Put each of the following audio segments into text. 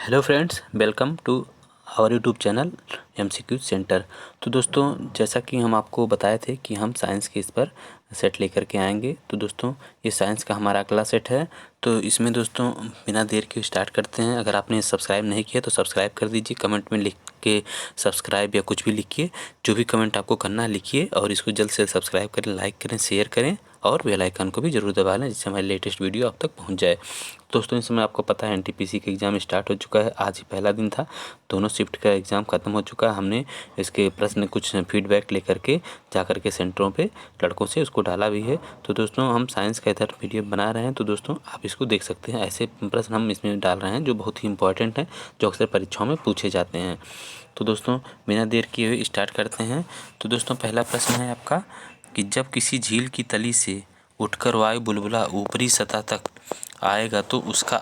Hello friends, welcome to our YouTube channel MCQ centre. तो दोस्तों, जैसा कि हम आपको बताए थे कि हम साइंस के इस पर सेट लेकर के आएंगे। तो दोस्तों, ये साइंस का हमारा अगला सेट है। तो इसमें दोस्तों बिना देर के स्टार्ट करते हैं। अगर आपने सब्सक्राइब नहीं किया तो सब्सक्राइब कर दीजिए। कमेंट में लिख के सब्सक्राइब या कुछ भी लिखिए, जो भी कमेंट आपको करना है लिखिए, और इसको जल्द से सब्सक्राइब करें, लाइक करें, शेयर करें और बेल आइकन को भी ज़रूर दबा लें, जिससे हमारी लेटेस्ट वीडियो आप तक पहुंच जाए। दोस्तों, इस समय आपको पता है एनटीपीसी का एग्ज़ाम स्टार्ट हो चुका है। आज ही पहला दिन था। दोनों शिफ्ट का एग्ज़ाम ख़त्म हो चुका है। हमने इसके प्रश्न कुछ फीडबैक लेकर के जाकर के सेंटरों पे लड़कों से उसको डाला भी है। तो दोस्तों, हम साइंस का इधर वीडियो बना रहे हैं, तो दोस्तों आप इसको देख सकते हैं। ऐसे प्रश्न हम इसमें डाल रहे हैं जो बहुत ही इंपॉर्टेंट हैं, जो अक्सर परीक्षाओं में पूछे जाते हैं। तो दोस्तों, बिना देर किए हुए स्टार्ट करते हैं। तो दोस्तों, पहला प्रश्न है आपका कि जब किसी झील की तली से उठकर वायु बुलबुला ऊपरी सतह तक आएगा तो उसका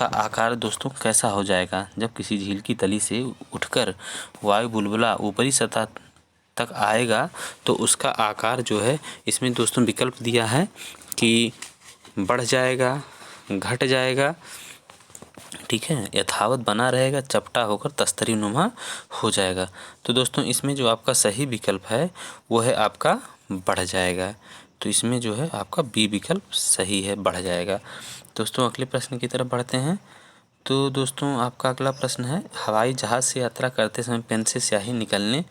आकार दोस्तों कैसा हो जाएगा। जब किसी झील की तली से उठकर वायु बुलबुला ऊपरी सतह तक आएगा तो उसका आकार जो है, इसमें दोस्तों विकल्प दिया है कि बढ़ जाएगा, घट जाएगा, ठीक है, यथावत बना रहेगा, चपटा होकर तस्तरी नुमा हो जाएगा। तो दोस्तों, इसमें जो आपका सही विकल्प है वो है आपका बढ़ जाएगा। तो इसमें जो है आपका बी विकल्प सही है, बढ़ जाएगा। दोस्तों, अगले प्रश्न की तरफ बढ़ते हैं। तो दोस्तों, आपका अगला प्रश्न है, हवाई जहाज़ से यात्रा करते समय पेन से स्याही निकलने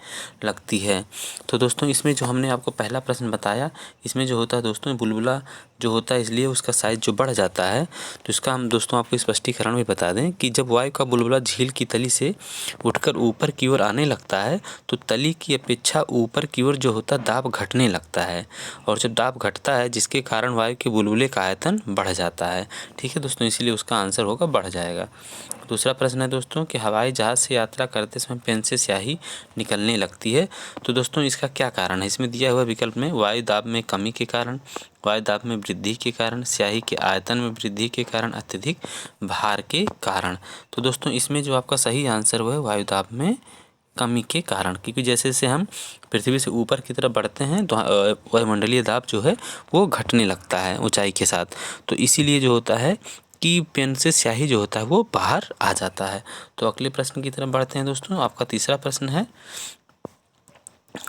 लगती है। तो दोस्तों, इसमें जो हमने आपको पहला प्रश्न बताया, इसमें जो होता है दोस्तों, बुलबुला जो होता है, इसलिए उसका साइज़ जो बढ़ जाता है। तो इसका हम दोस्तों आपको स्पष्टीकरण भी बता दें कि जब वायु का बुलबुला झील की तली से उठकर ऊपर की ओर आने लगता है तो तली की अपेक्षा ऊपर की ओर जो होता है दाब घटने लगता है, और जब दाब घटता है जिसके कारण वायु के बुलबुले का आयतन बढ़ जाता है। ठीक है दोस्तों, इसीलिए उसका आंसर होगा बढ़ जाएगा। दूसरा प्रश्न है दोस्तों कि हवाई जहाज़ से यात्रा करते समय पेन से स्याही निकलने लगती है। तो दोस्तों, इसका क्या कारण है। इसमें दिया हुआ विकल्प में वायु दाब में कमी के कारण, वायु दाब में वृद्धि के कारण, स्याही के आयतन में वृद्धि के कारण, अत्यधिक भार के कारण। तो दोस्तों, इसमें जो आपका सही आंसर वो है वायु दाब में कमी के कारण, क्योंकि जैसे जैसे हम पृथ्वी से ऊपर की तरफ बढ़ते हैं तो वायुमंडलीय दाब जो है वो घटने लगता है ऊंचाई के साथ। तो इसीलिए जो होता है कि पेन से स्याही जो होता है वो बाहर आ जाता है। तो अगले प्रश्न की तरफ बढ़ते हैं दोस्तों। आपका तीसरा प्रश्न है,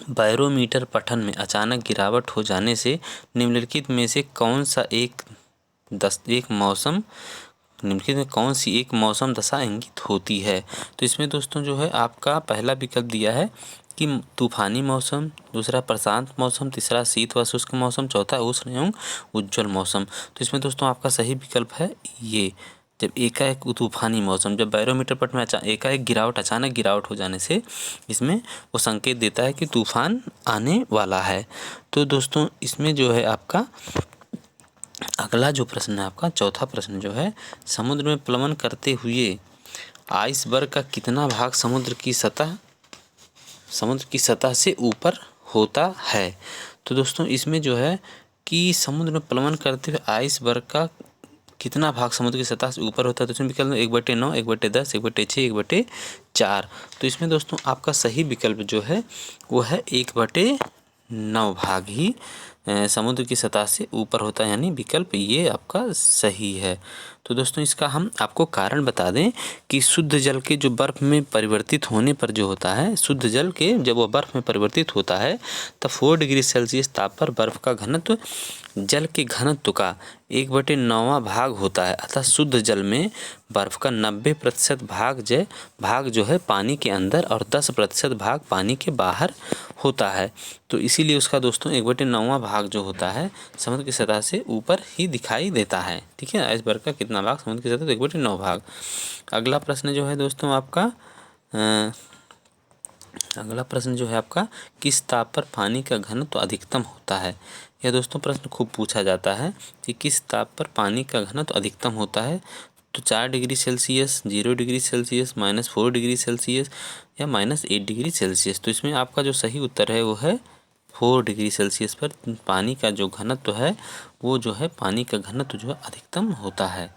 बैरोमीटर पठन में अचानक गिरावट हो जाने से निम्नलिखित में से कौन सा एक मौसम निम्नलिखित में कौन सी एक मौसम दशा इंगित होती है। तो इसमें दोस्तों जो है आपका पहला विकल्प दिया है कि तूफानी मौसम, दूसरा प्रशांत मौसम, तीसरा शीत व शुष्क मौसम, चौथा उष्ण एवं उज्ज्वल मौसम। तो इसमें दोस्तों आपका सही विकल्प है ये, जब एकाएक तूफानी मौसम, जब बैरोमीटर पट में एकाएक गिरावट, अचानक गिरावट हो जाने से इसमें वो संकेत देता है कि तूफान आने वाला है। तो दोस्तों, इसमें जो है आपका अगला जो प्रश्न है, आपका चौथा प्रश्न जो है, समुद्र में प्लवन करते हुए आइसबर्ग का कितना भाग समुद्र की सतह से ऊपर होता है। तो दोस्तों, इसमें जो है कि समुद्र में प्लवन करते हुए आइसबर्ग का कितना भाग समुद्र की सतह से ऊपर होता है। तो इसमें विकल्प 1/9, 1/10, 1/6, 1/4। तो इसमें दोस्तों आपका सही विकल्प जो है वो है 1/9 भाग ही समुद्र की सतह से ऊपर होता है, यानी विकल्प ये आपका सही है। तो दोस्तों, इसका हम आपको कारण बता दें कि शुद्ध जल के जो बर्फ़ में परिवर्तित होने पर जो होता है, शुद्ध जल के जब वो बर्फ़ में परिवर्तित होता है तब 4 डिग्री सेल्सियस ताप पर बर्फ़ का घनत्व जल के घनत्व का 1/9 भाग होता है। अतः शुद्ध जल में बर्फ़ का 90% भाग जो है पानी के अंदर और 10% भाग पानी के बाहर होता है। तो इसीलिए उसका दोस्तों 1/9 भाग जो होता है समुद्र की सतह से ऊपर ही दिखाई देता है। ठीक है, आइसबर्ग का कितना भाग समुद्र की सतह, तो 1/9 भाग। अगला प्रश्न जो है दोस्तों आपका किस ताप पर पानी का घनत्व अधिकतम होता है। यह दोस्तों प्रश्न खूब पूछा जाता है कि किस ताप पर पानी का घनत्व अधिकतम होता है। तो 4 degree Celsius, 0 degree Celsius, -4 degree Celsius या -8 डिग्री सेल्सियस। तो इसमें आपका जो सही उत्तर है वो है 4 डिग्री सेल्सियस पर पानी का जो घनत्व है वो जो है पानी का घनत्व जो है अधिकतम होता है।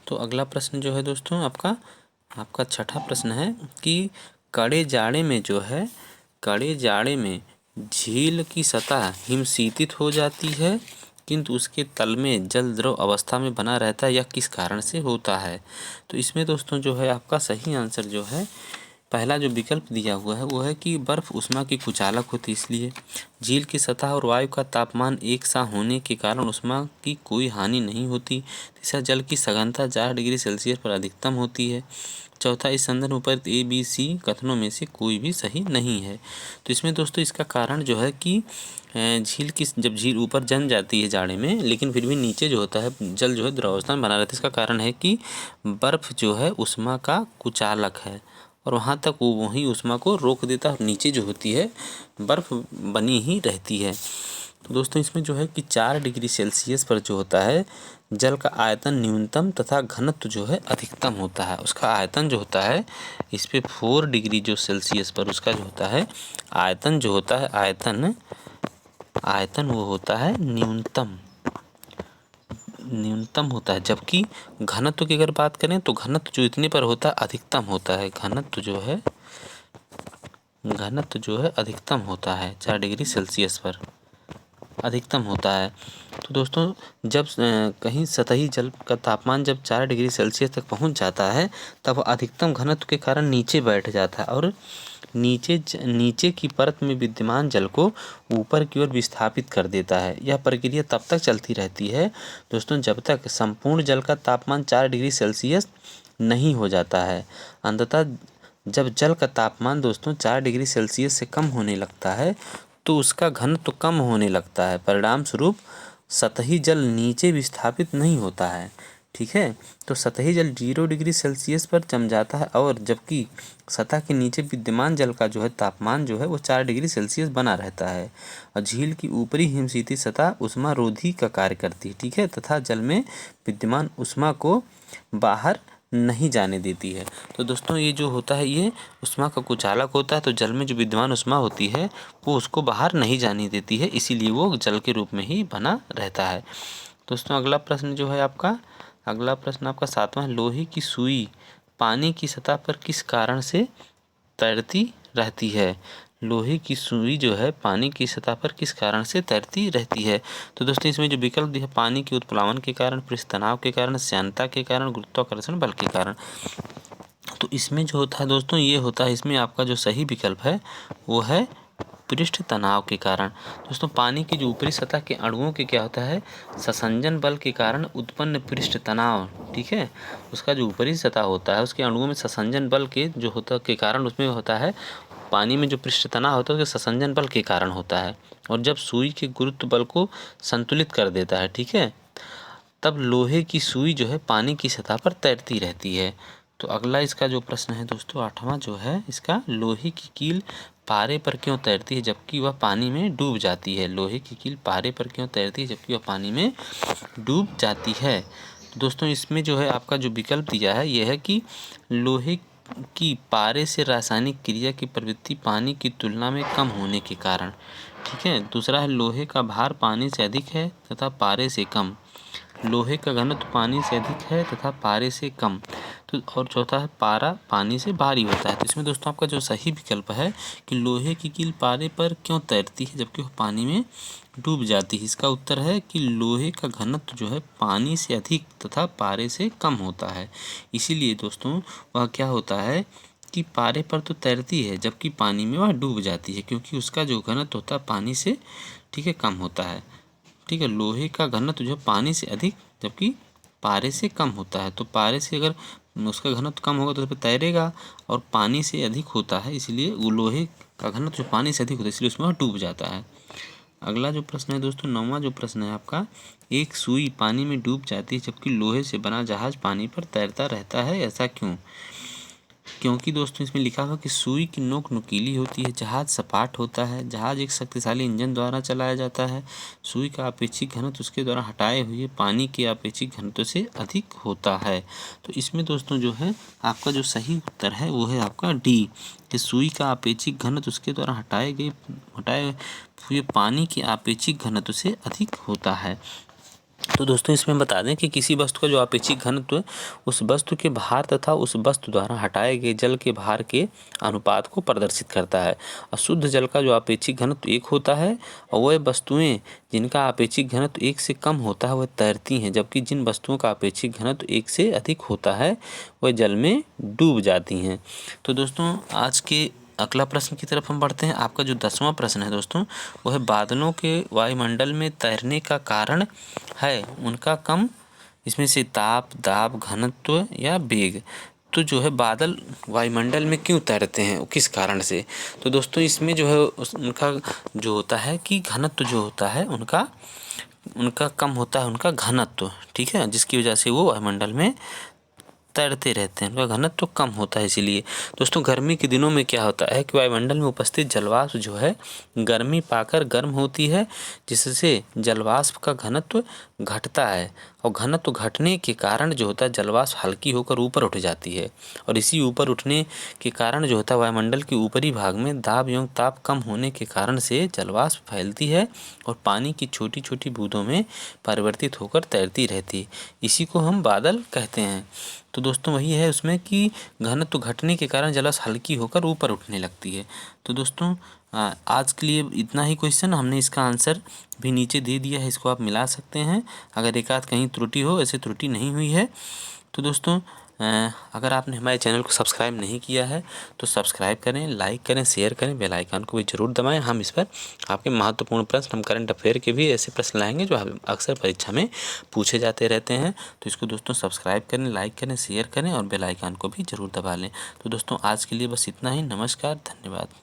तो अगला प्रश्न जो है दोस्तों आपका छठा प्रश्न है कि कड़े जाड़े में झील की सतह हिमशीतित हो जाती है किंतु उसके तल में जल द्रव अवस्था में बना रहता है, यह किस कारण से होता है? तो इसमें दोस्तों जो है आपका सही आंसर जो है पहला जो विकल्प दिया हुआ है वो है कि बर्फ उष्मा की कुचालक होती, इसलिए झील की सतह और वायु का तापमान एक सा होने के कारण उष्मा की कोई हानि नहीं होती। तीसरा, जल की सघनता 4 डिग्री सेल्सियस पर अधिकतम होती है। चौथा, इस संदर्भ पर ए बी सी कथनों में से कोई भी सही नहीं है। तो इसमें दोस्तों इसका कारण जो है कि झील की जब झील ऊपर जम जाती है जाड़े में, लेकिन फिर भी नीचे जो होता है जल जो है द्रवावस्था में बना रहता है। इसका कारण है कि बर्फ जो है उष्मा का कुचालक है और वहाँ तक वो वही उष्मा को रोक देता है और नीचे जो होती है बर्फ बनी ही रहती है। तो दोस्तों इसमें जो है कि 4 डिग्री सेल्सियस पर जो होता है जल का आयतन न्यूनतम तथा घनत्व जो है अधिकतम होता है। उसका आयतन जो होता है इस पे 4 डिग्री जो सेल्सियस पर उसका जो होता है आयतन जो होता है आयतन वो होता है न्यूनतम होता है, जबकि घनत्व की अगर बात करें तो घनत्व जो इतने पर होता है अधिकतम होता है। घनत्व जो है अधिकतम होता है 4 डिग्री सेल्सियस पर अधिकतम होता है। तो दोस्तों जब कहीं सतही जल का तापमान जब 4 डिग्री सेल्सियस तक पहुंच जाता है तब अधिकतम घनत्व के कारण नीचे बैठ जाता है और नीचे की परत में विद्यमान जल को ऊपर की ओर विस्थापित कर देता है। यह प्रक्रिया तब तक चलती रहती है दोस्तों जब तक संपूर्ण जल का तापमान 4 डिग्री सेल्सियस नहीं हो जाता है। अंततः जब जल का तापमान दोस्तों 4 डिग्री सेल्सियस से कम होने लगता है तो उसका घनत्व कम होने लगता है। परिणाम स्वरूप सतही जल नीचे विस्थापित नहीं होता है। ठीक है, तो सतही जल 0 डिग्री सेल्सियस पर जम जाता है और जबकि सतह के नीचे विद्यमान जल का जो है तापमान जो है वो 4 डिग्री सेल्सियस बना रहता है और झील की ऊपरी हिमशीतल सतह उष्मारोधी का कार्य करती है। ठीक है, तथा जल में विद्यमान उष्मा को बाहर नहीं जाने देती है। तो दोस्तों ये जो होता है ये उष्मा का कुचालक होता है, तो जल में जो विद्यमान उष्मा होती है वो उसको बाहर नहीं जाने देती है, इसीलिए वो जल के रूप में ही बना रहता है। दोस्तों अगला प्रश्न आपका 7वां है, लोहे की सुई पानी की सतह पर किस कारण से तैरती रहती है? लोहे की सुई जो है पानी की सतह पर किस कारण से तैरती रहती है? तो दोस्तों इसमें जो विकल्प दिया, पानी के उत्प्लावन के कारण, पृष्ठ तनाव के कारण, श्यानता के कारण, गुरुत्वाकर्षण बल के कारण। तो इसमें जो होता है दोस्तों ये होता है, इसमें आपका जो सही विकल्प है वो है पृष्ठ तनाव के कारण। दोस्तों पानी की जो ऊपरी सतह के अणुओं के क्या होता है संसंजन बल के कारण उत्पन्न पृष्ठ तनाव। ठीक है, उसका जो ऊपरी सतह होता है उसके अणुओं में संसंजन बल के जो होता के कारण उसमें होता है पानी में जो पृष्ठ तनाव होता है उसके संसंजन बल के कारण होता है और जब सुई के गुरुत्व बल को संतुलित कर देता है। ठीक है, तब लोहे की सुई जो है पानी की सतह पर तैरती रहती है। तो अगला इसका जो प्रश्न है दोस्तों 8वां जो है इसका, लोहे की कील पारे पर क्यों तैरती है जबकि वह पानी में डूब जाती है? लोहे की कील पारे पर क्यों तैरती है जबकि वह पानी में डूब जाती है? तो दोस्तों इसमें जो है आपका जो विकल्प दिया है यह है कि लोहे की पारे से रासायनिक क्रिया की प्रवृत्ति पानी की तुलना में कम होने के कारण। ठीक है, दूसरा है लोहे का भार पानी से अधिक है तथा पारे से कम। लोहे का घनत्व पानी से अधिक है तथा पारे से कम। तो और चौथा है पारा पानी से भारी होता है। तो इसमें दोस्तों आपका जो सही विकल्प है कि लोहे की कील पारे पर क्यों तैरती है जबकि वह पानी में डूब जाती है, इसका उत्तर है कि लोहे का घनत्व जो है पानी से अधिक तथा पारे से कम होता है, इसीलिए दोस्तों वह क्या होता है कि पारे पर तो तैरती है जबकि पानी में वह डूब जाती है, क्योंकि उसका जो घनत्व होता है पानी से ठीक है कम होता है। ठीक है, लोहे का घनत्व जो है पानी से अधिक जबकि पारे से कम होता है। तो पारे से अगर उसका घनत्व कम होगा तो उस पर तैरेगा और पानी से अधिक होता है, इसलिए वो लोहे का घनत्व जो पानी से अधिक होता है इसलिए उसमें डूब जाता है। अगला जो प्रश्न है दोस्तों 9वां जो प्रश्न है आपका, एक सुई पानी में डूब जाती है जबकि लोहे से बना जहाज पानी पर तैरता रहता है, ऐसा क्यों? क्योंकि दोस्तों इसमें लिखा हुआ कि सुई की नोक नुकीली होती है, जहाज सपाट होता है, जहाज एक शक्तिशाली इंजन द्वारा चलाया जाता है, सुई का अपेक्षित घनत्व उसके द्वारा हटाए हुए पानी के अपेक्षित घनत्व से अधिक होता है। तो इसमें दोस्तों जो है आपका जो सही उत्तर है वो है आपका डी, कि सुई का अपेक्षित घनत्व उसके द्वारा हटाए हुए पानी के अपेक्षित घनत्व से अधिक होता है। तो दोस्तों इसमें बता दें कि किसी वस्तु का जो अपेक्षित घनत्व है उस वस्तु के भार तथा उस वस्तु द्वारा हटाए गए जल के भार के अनुपात को प्रदर्शित करता है। अशुद्ध जल का जो अपेक्षित घनत्व 1 होता है और वह वस्तुएं जिनका अपेक्षित घनत्व 1 से कम होता है वह तैरती हैं, जबकि जिन वस्तुओं का अपेक्षित घनत्व 1 से अधिक होता है वह जल में डूब जाती हैं। तो दोस्तों आज के अगला प्रश्न की तरफ हम बढ़ते हैं। आपका जो 10वां प्रश्न है दोस्तों वह है बादलों के वायुमंडल में तैरने का कारण है उनका कम, इसमें से ताप, दाब, घनत्व या वेग। तो जो है बादल वायुमंडल में क्यों तैरते हैं, किस कारण से? तो दोस्तों इसमें जो है उनका जो होता है कि घनत्व जो होता है उनका कम होता है, उनका घनत्व, ठीक है, जिसकी वजह से वो वायुमंडल में तैरते रहते हैं, उनका घनत्व तो कम होता है। इसीलिए दोस्तों गर्मी के दिनों में क्या होता है कि वायुमंडल में उपस्थित जलवाष्प जो है गर्मी पाकर गर्म होती है, जिससे जलवाष्प का घनत्व घटता है और घनत्व घटने के कारण जो होता है जलवाष्प हल्की होकर ऊपर उठ जाती है और इसी ऊपर उठने के कारण जो होता है वायुमंडल के ऊपरी भाग में दाब एवं ताप कम होने के कारण से जलवाष्प फैलती है और पानी की छोटी छोटी बूंदों में परिवर्तित होकर तैरती रहती है। इसी को हम बादल कहते हैं। तो दोस्तों वही है उसमें कि घनत्व घटने के कारण जलवाष्प हल्की होकर ऊपर उठने लगती है। तो दोस्तों आज के लिए इतना ही क्वेश्चन, हमने इसका आंसर भी नीचे दे दिया है, इसको आप मिला सकते हैं अगर एक आध कहीं त्रुटि हो, ऐसे त्रुटि नहीं हुई है। तो दोस्तों अगर आपने हमारे चैनल को सब्सक्राइब नहीं किया है तो सब्सक्राइब करें, लाइक करें, शेयर करें, बेल आइकन को भी जरूर दबाएं। हम इस पर आपके महत्वपूर्ण प्रश्न, हम करंट अफेयर के भी ऐसे प्रश्न लाएंगे जो अक्सर परीक्षा में पूछे जाते रहते हैं। तो इसको दोस्तों सब्सक्राइब करें, लाइक करें, शेयर करें और बेल आइकन को भी जरूर दबा लें। तो दोस्तों आज के लिए बस इतना ही। नमस्कार, धन्यवाद।